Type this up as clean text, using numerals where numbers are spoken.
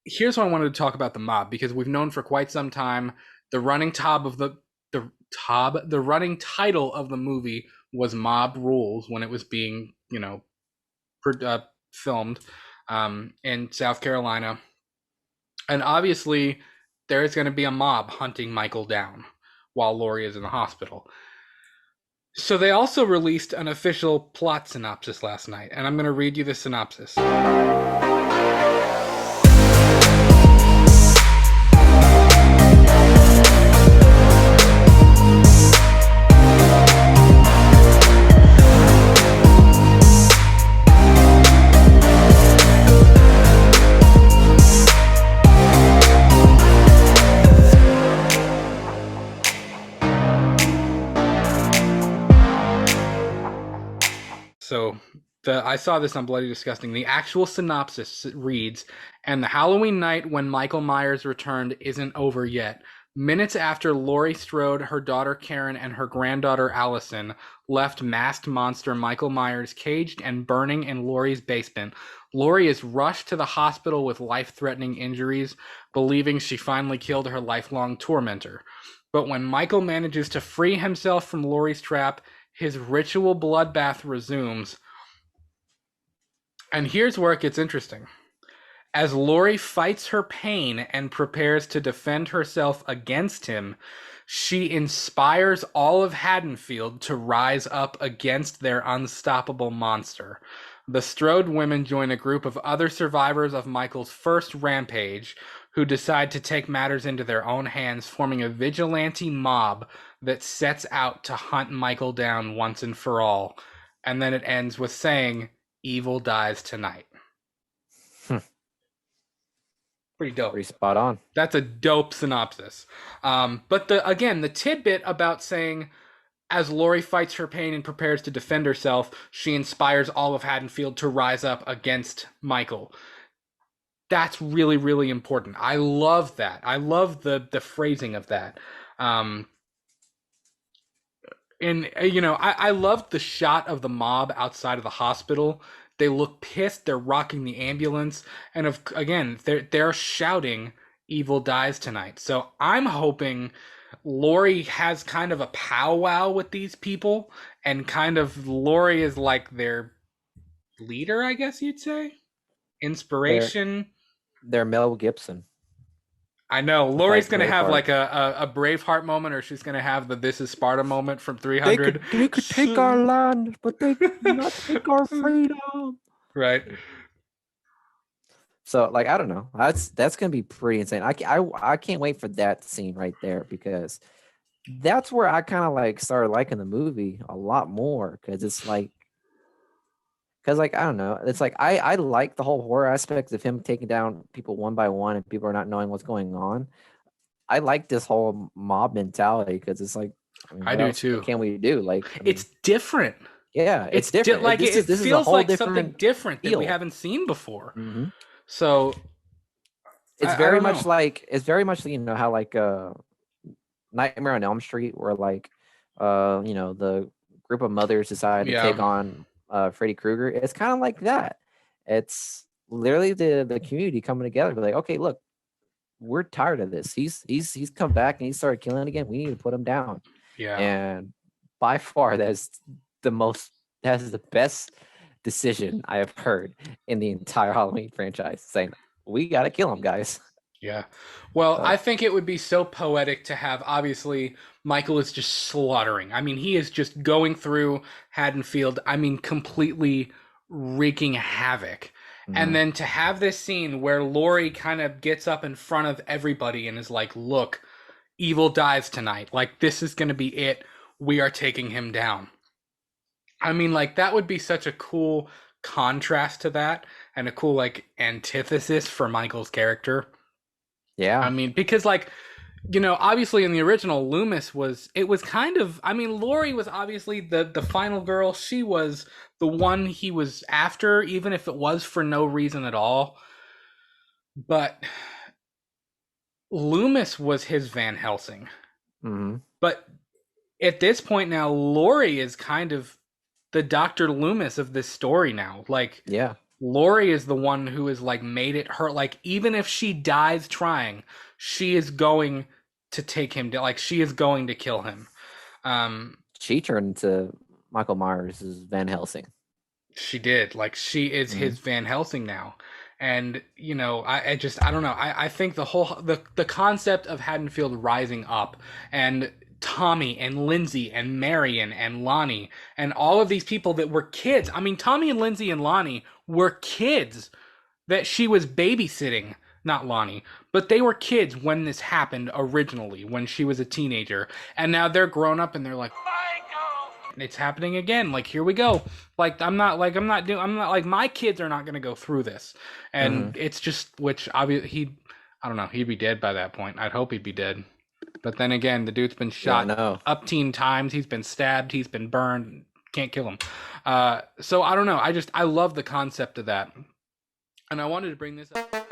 here's what I wanted to talk about the mob, because we've known for quite some time the running tab of the running title of the movie was Mob Rules when it was being, filmed in South Carolina. And obviously, there is going to be a mob hunting Michael down while Laurie is in the hospital. So they also released an official plot synopsis last night, and I'm going to read you the synopsis. So I saw this on Bloody Disgusting. The actual synopsis reads, "And the Halloween night when Michael Myers returned isn't over yet. Minutes after Laurie Strode, her daughter Karen, and her granddaughter Allison left masked monster Michael Myers caged and burning in Laurie's basement, Laurie is rushed to the hospital with life-threatening injuries, believing she finally killed her lifelong tormentor. But when Michael manages to free himself from Laurie's trap, his ritual bloodbath resumes." And here's where it gets interesting. As Laurie fights her pain and prepares to defend herself against him, she inspires all of Haddonfield to rise up against their unstoppable monster. The Strode women join a group of other survivors of Michael's first rampage who decide to take matters into their own hands, forming a vigilante mob that sets out to hunt Michael down once and for all. And then it ends with saying, "Evil dies tonight." Hmm. Pretty dope. Pretty spot on. That's a dope synopsis. But the tidbit about saying, as Laurie fights her pain and prepares to defend herself, she inspires all of Haddonfield to rise up against Michael. That's really, really important. I love that. I love the phrasing of that. Um, and I loved the shot of the mob outside of the hospital. They look pissed. They're rocking the ambulance, and again, they're shouting, "Evil dies tonight." So I'm hoping Laurie has kind of a powwow with these people, and kind of Laurie is like their leader, I guess you'd say, They're inspiration. they're Mel Gibson I know to Laurie's fight gonna have Braveheart. like a Braveheart moment, or she's gonna have the "This is Sparta" moment from They 300. could they could take our land, but they could not take our freedom. Right. So like I don't know. That's gonna be pretty insane. I can't wait for that scene right there because that's where I kind of like started liking the movie a lot more because it's like because like I don't know. It's like I like the whole horror aspect of him taking down people one by one and people are not knowing what's going on. I like this whole mob mentality because it's like, I mean, I what do else too. can we do? Like, I It's mean, different. yeah, it's different. Like This is it this is a feels whole like something different different that we feel. haven't seen before. Hmm. So I don't know. It's very much how like Nightmare on Elm Street, where like the group of mothers decide to Yeah, take on Freddy Krueger. It's kind of like that. It's literally the community coming together, be like, okay, look, we're tired of this. He's come back and he started killing again. We need to put him down. yeah, And by far, the most that's the best decision I have heard in the entire Halloween franchise. Saying we got to kill him, guys. yeah. Well, So I think it would be so poetic to have, obviously, Michael is just slaughtering. I mean, he is just going through Haddonfield. I mean, completely wreaking havoc. And mhm. then to have this scene where Laurie kind of gets up in front of everybody and is like, "Look, evil dies tonight. Like, this is going to be it. We are taking him down." I mean, like, that would be such a cool contrast to that, and a cool, like, antithesis for Michael's character. I Yeah, mean, because, like, obviously in the original, Loomis was, it was kind of, I mean, Laurie was obviously the final girl. She was the one he was after, even if it was for no reason at all. But Loomis was his Van Helsing. hmm But at this point now, Laurie is kind of the Dr. Loomis of this story now. Like, yeah. Laurie is the one who has like made it hurt. Like even if she dies trying, she is going to take him to like she is going to kill him. Um, She turned into Michael Myers as Van Helsing. she did. Like she is Hmm. his Van Helsing now. And you know, I just I don't know. I think the concept of Haddonfield rising up and Tommy and Lindsay and Marion and Lonnie and all of these people that were kids. I mean, Tommy and Lindsay and Lonnie were kids that she was babysitting, not Lonnie, but they were kids when this happened originally, when she was a teenager. And now they're grown up and they're like, it's happening again. Like, here we go. Like, I'm not like, my kids are not going to go through this. And Hmm. it's just, which obviously, I don't know, he'd be dead by that point. I'd hope he'd be dead. But then again, the dude's been Yeah, I shot know. up teen times. He's been stabbed. He's been burned. Can't kill him. So I don't know. I love the concept of that. And I wanted to bring this up.